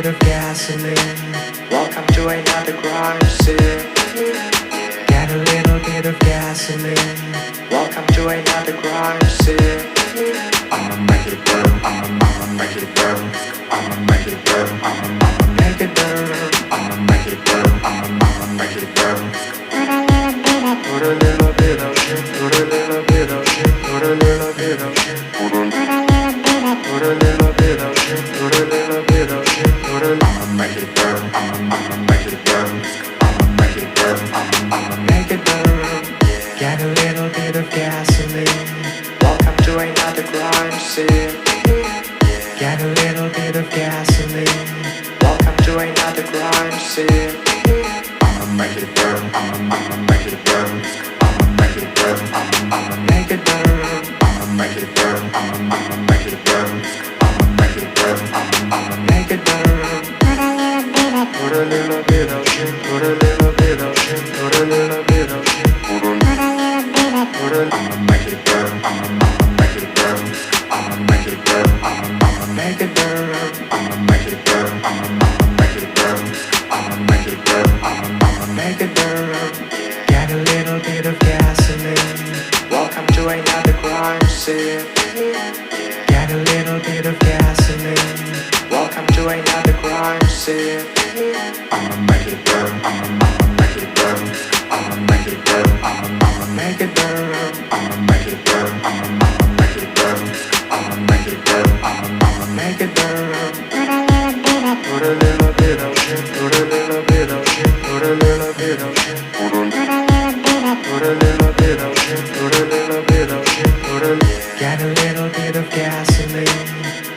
of gasoline. Welcome to another crime scene. Get a little bit of gasoline. Welcome to another crime scene. I'ma make it burn, I'ma make it burn, I'ma make it burn, I'ma Make it burn. make it burn, I'ma make it burn. Put a little bit of shit, put a little bit of shit, put a little bit of shit. Put a little bit of shit, put a little bit of shit, put a I'ma make it burn, I'ma make it burn, I'ma make it burn, I'ma make it burn. Get a little bit of gasoline. Welcome to another crime scene. Get a little bit of gasoline. Welcome to another crime scene. make it burn, I'ma make it burn, I'ma make it burn, I'ma Make it burn. make it burn, I'ma make it burn, I'ma make it burn, I'ma Make it burn. Put a little bit of shit, put a little bit of shit, put a little bit of shit. Put a I'ma make it burn, I'ma make it burn, I'ma make it burn, I'ma make it burn. make it burn, I'ma make it burn, I'ma make it burn, I'ma Make it burn. Get a little bit of gasoline. Welcome to another crime scene. Get a little bit of gasoline. Welcome to another crime scene. I'ma make it burn, I'ma make it burn, I'ma make it burn, I'ma Make it burn. make it burn, I'ma make it burn, I'ma make it burn, I'ma Make it burn. Put a little bit of shit, put a little bit of shit, put a little bit of shit. Put a little bit of shit, put a little bit of shit, put a get a little bit of gasoline.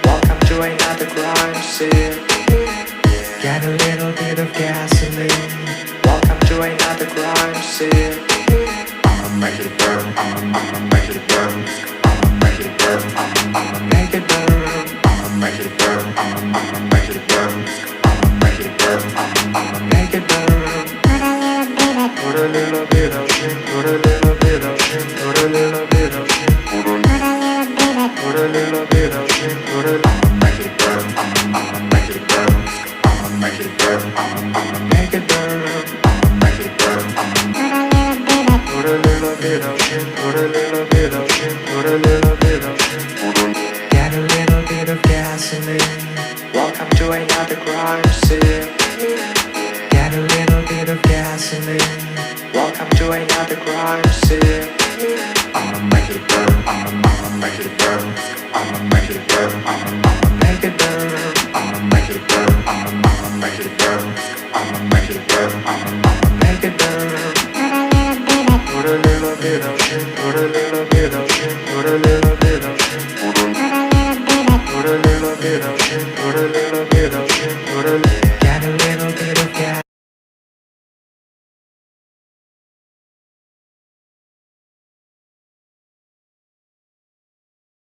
Welcome to another crime scene. Get a little bit of gasoline. Welcome to another crime scene. I'ma make it burn, I'ma make it burn, I'ma make it burn, I'ma Make it burn. make it burn, I'ma make it burn, I'ma make it burn, I'ma Make it burn. Put a little bit of shit, put a little bit of shit, put a little bit of shit. Put a little bit of shit, put a make it burn, I'ma make it burn, I'ma make it burn, I'ma make it burn. make it burn, Put a little bit of shit, put a little bit of shit, put a little bit of shit. Get a little bit of gasoline. Welcome to another crime scene. Get a little bit of gasoline. Welcome to another crime scene. I'ma make it burn, I'ma make it burn, I'ma make it burn, I'ma Make it burn. make it burn, I'ma make it burn, I'ma make it burn, I'ma Make it burn. Put a little bit of shit, put a little bit of shit, put a little bit of shit. Put a little bit of shit, put a little bit of shit, put a